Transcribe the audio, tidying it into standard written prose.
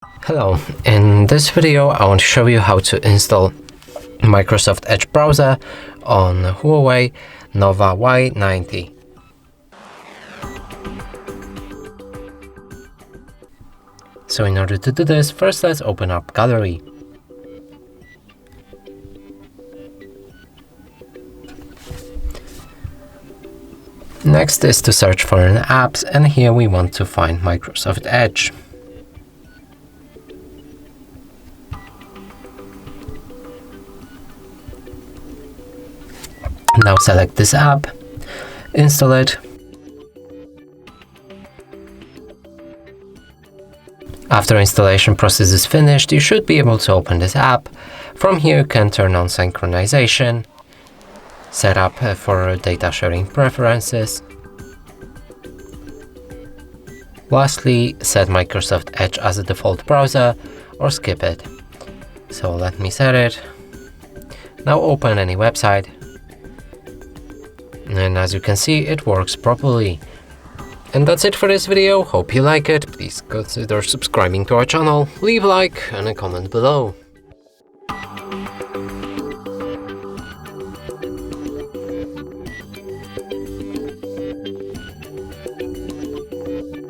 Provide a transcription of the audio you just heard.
Hello, in this video I want to show you how to install Microsoft Edge browser on Huawei Nova Y90. So in order to do this, first let's open up Gallery. Next is to search for an apps, and here we want to find Microsoft Edge. Now select this app, install it. After installation process is finished, you should be able to open this app. From here you can turn on synchronization, set up for data sharing preferences. Lastly, set Microsoft Edge as a default browser or skip it. So let me set it. Now open any website. And as you can see, it works properly. And that's it for this video. Hope you like it. Please consider subscribing to our channel, leave a like and a comment below.